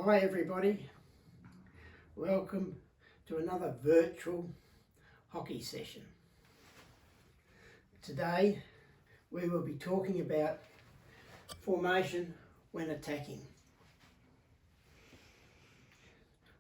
Hi everybody, welcome to another virtual hockey session. Today we will be talking about formation when attacking.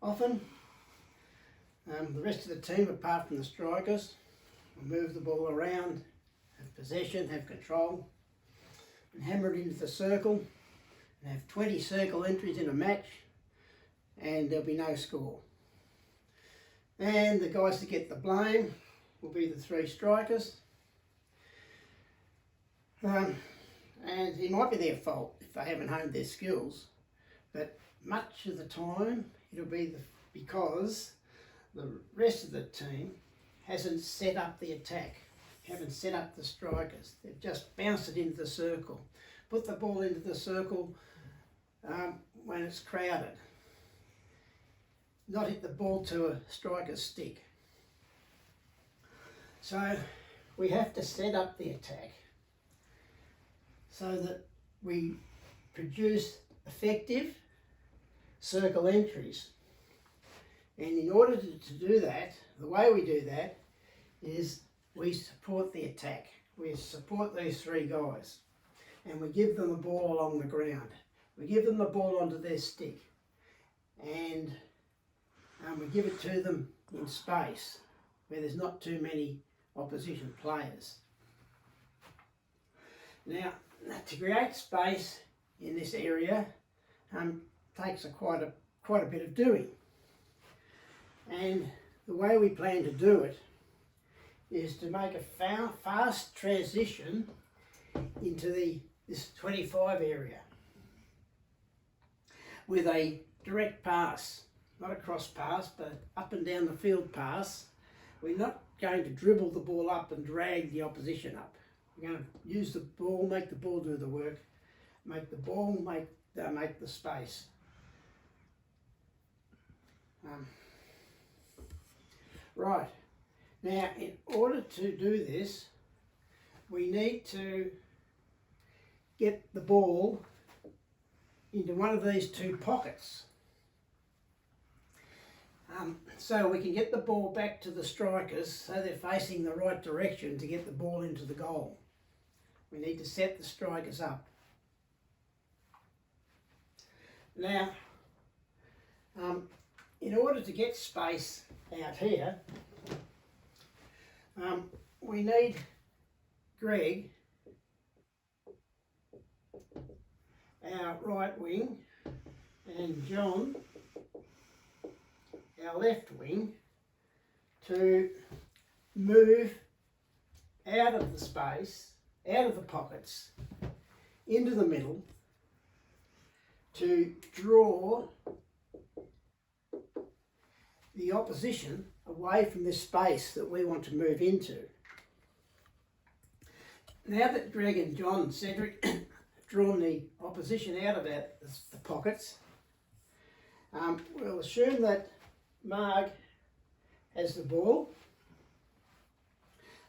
Often the rest of the team, apart from the strikers, will move the ball around, have possession, have control, and hammer it into the circle and have 20 circle entries in a match, and there'll be no score. And the guys that get the blame will be the three strikers. And it might be their fault if they haven't honed their skills, but much of the time it'll be because the rest of the team hasn't set up the attack, haven't set up the strikers. They've just bounced it into the circle, put the ball into the circle when it's crowded, not hit the ball to a striker's stick. So we have to set up the attack so that we produce effective circle entries. And in order to do that, the way we do that is we support the attack. We support these three guys and we give them the ball along the ground. We give them the ball onto their stick and we give it to them in space where there's not too many opposition players. Now, to create space in this area takes quite a bit of doing. And the way we plan to do it is to make a fast transition into this 25 area with a direct pass. Not a cross pass, but up and down the field pass. We're not going to dribble the ball up and drag the opposition up. We're going to use the ball, make the ball do the work, make the ball make the space. Right, now in order to do this, we need to get the ball into one of these two pockets. So we can get the ball back to the strikers so they're facing the right direction to get the ball into the goal. We need to set the strikers up. Now, in order to get space out here, we need Greg, our right wing, and John, our left wing, to move out of the space, out of the pockets, into the middle, to draw the opposition away from this space that we want to move into. Now that Greg and John and Cedric have drawn the opposition out of the pockets, we'll assume that Marg has the ball,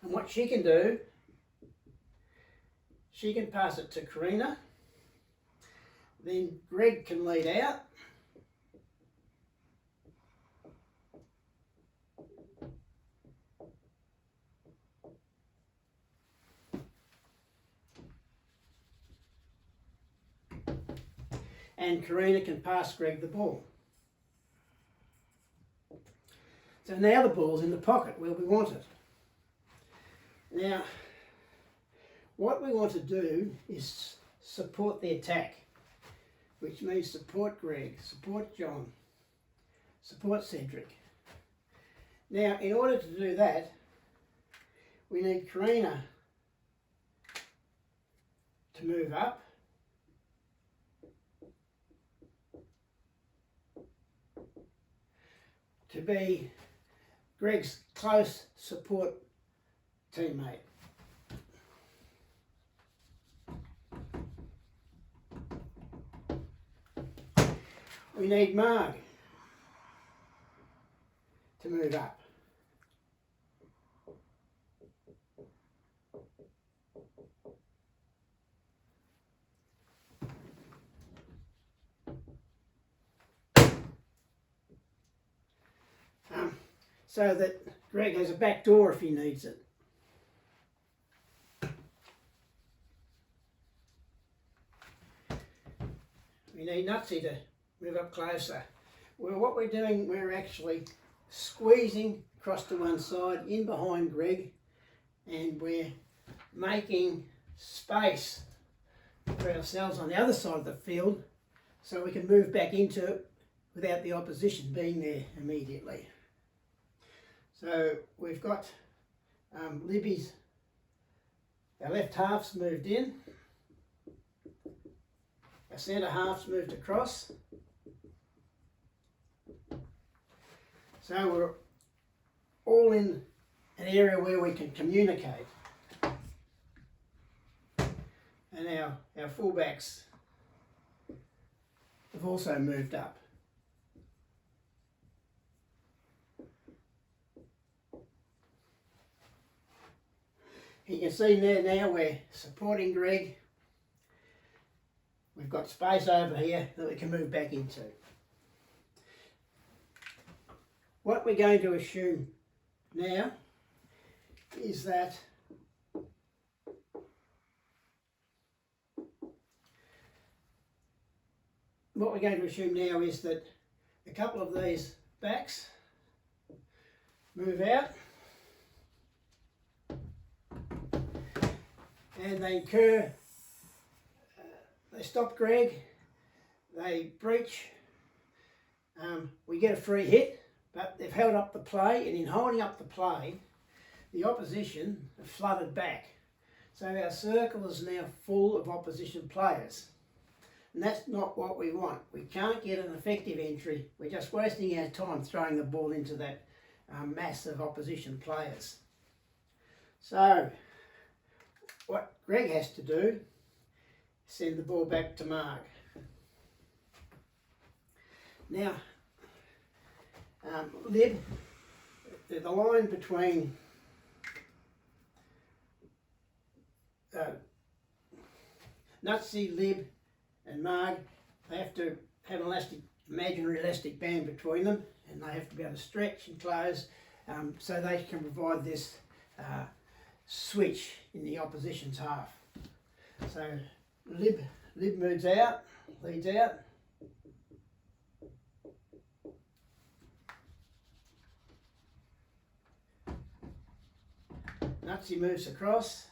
and what she can do, she can pass it to Karina, then Greg can lead out, and Karina can pass Greg the ball. So now the ball's in the pocket where we want it. Now, what we want to do is support the attack, which means support Greg, support John, support Cedric. Now, in order to do that, we need Karina to move up, to be Greg's close support teammate. We need Marg to move up. so that Greg has a back door if he needs it. We need Nutsy to move up closer. Well, what we're doing, we're actually squeezing across to one side, in behind Greg, and we're making space for ourselves on the other side of the field so we can move back into it without the opposition being there immediately. So we've got Libby's, our left half's moved in, our centre half's moved across. So we're all in an area where we can communicate. And our fullbacks have also moved up. You can see there now we're supporting Greg. We've got space over here that we can move back into. What we're going to assume now is that a couple of these backs move out and they incur, they stop Greg, they breach, we get a free hit, but they've held up the play, and in holding up the play, the opposition have flooded back. So our circle is now full of opposition players. And that's not what we want. We can't get an effective entry. We're just wasting our time throwing the ball into that mass of opposition players. So what Greg has to do is send the ball back to Mark. Now, Lib, the line between Nutsy, Lib and Marg, they have to have an imaginary elastic band between them, and they have to be able to stretch and close so they can provide this switch in the opposition's half. So Lib moves out, leads out. Nutsy moves across.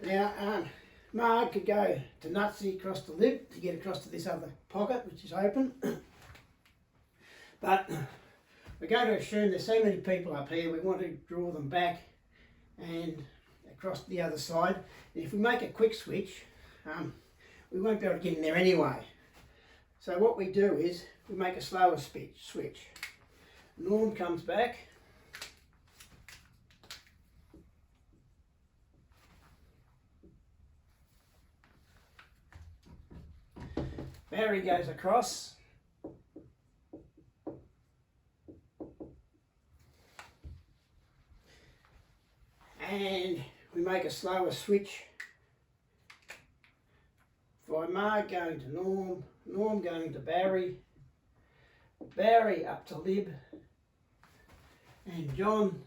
Now, Marg could go to Nutsy across the Lib to get across to this other pocket, which is open. But we're going to assume there's so many people up here, we want to draw them back and across to the other side. And if we make a quick switch, we won't be able to get in there anyway. So what we do is we make a slower switch. Norm comes back. Barry goes across. And we make a slower switch by Marg going to Norm, Norm going to Barry, Barry up to Lib, and John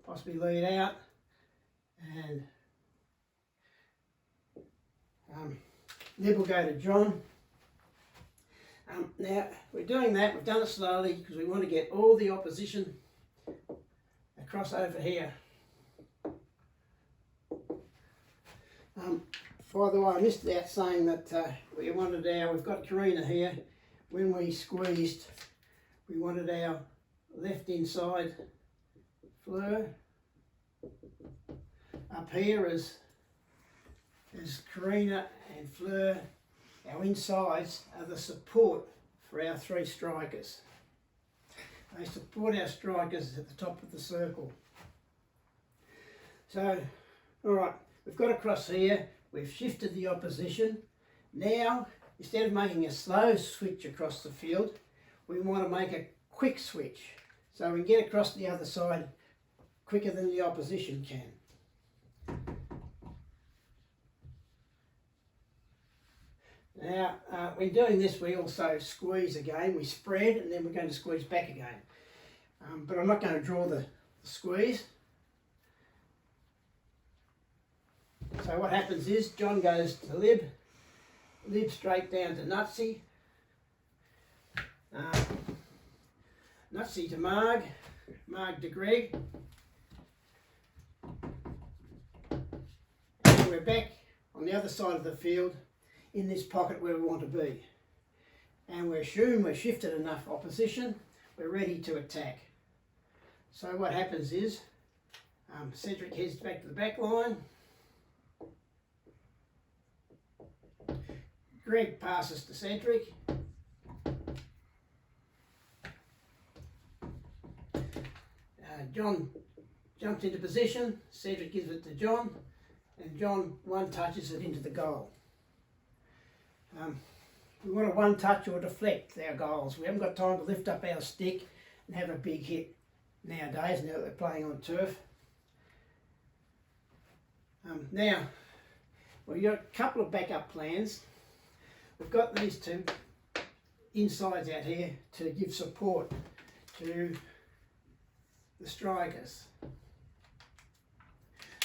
possibly lead out, and Lib will go to John. Now we're doing that, we've done it slowly because we want to get all the opposition across over here. By the way, I missed out saying that we've got Karina here. When we squeezed, we wanted our left inside Fleur. Up here is Karina and Fleur. Our insides are the support for our three strikers. They support our strikers at the top of the circle. So, all right, we've got across here. We've shifted the opposition. Now, instead of making a slow switch across the field, we want to make a quick switch so we can get across the other side quicker than the opposition can. Now, when doing this, we also squeeze again. We spread and then we're going to squeeze back again. But I'm not going to draw the squeeze. So what happens is John goes to Lib straight down to Nutsy, Nutsy to Marg to Greg, and we're back on the other side of the field in this pocket where we want to be. And we assume we've shifted enough opposition, we're ready to attack. So what happens is Cedric heads back to the back line. Greg passes to Cedric. John jumps into position, Cedric gives it to John, and John one-touches it into the goal. We want to one-touch or deflect our goals. We haven't got time to lift up our stick and have a big hit nowadays, now that they're playing on turf. Now, we've got a couple of backup plans. We've got these two insides out here to give support to the strikers.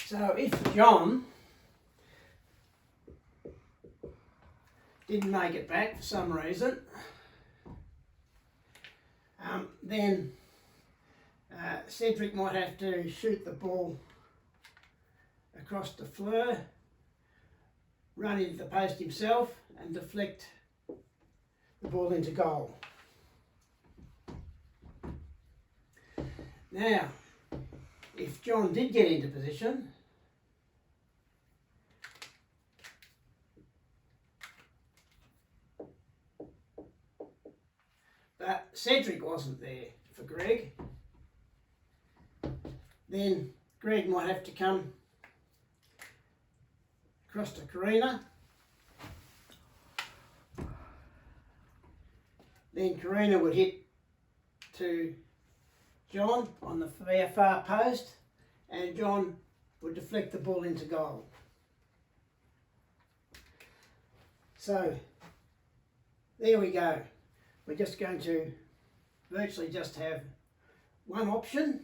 So if John didn't make it back for some reason, then Cedric might have to shoot the ball across the Fleur, run into the post himself and deflect the ball into goal. Now, if John did get into position, but Cedric wasn't there for Greg, then Greg might have to come across to Karina. Then Karina would hit to John on the far post, and John would deflect the ball into goal. So there we go. We're just going to virtually just have one option.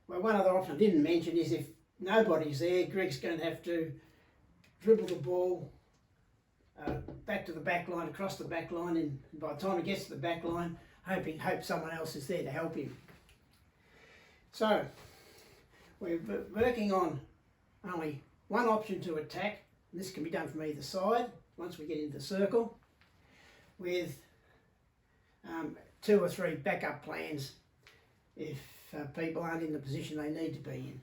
Well, one other option I didn't mention is if nobody's there, Greg's going to have to dribble the ball back to the back line, across the back line, and by the time he gets to the back line, hope someone else is there to help him. So we're working on only one option to attack. This can be done from either side once we get into the circle, with 2 or 3 backup plans if people aren't in the position they need to be in.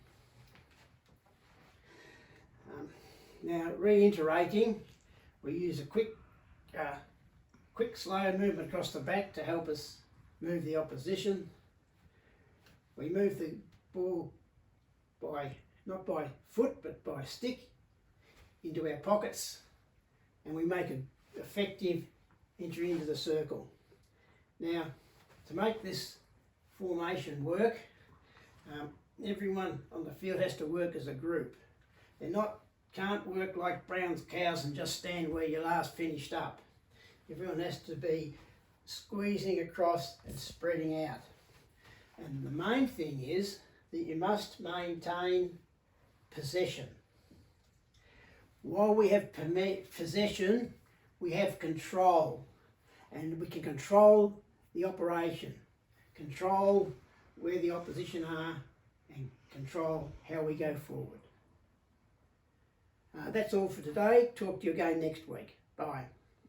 Now, reiterating, we use a quick slow movement across the back to help us move the opposition. We move the ball not by foot but by stick into our pockets, and we make an effective entry into the circle. Now, to make this formation work, everyone on the field has to work as a group. Can't work like Brown's cows and just stand where you last finished up. Everyone has to be squeezing across and spreading out. And the main thing is that you must maintain possession. While we have possession, we have control, and we can control the operation, control where the opposition are, and control how we go forward. That's all for today. Talk to you again next week. Bye.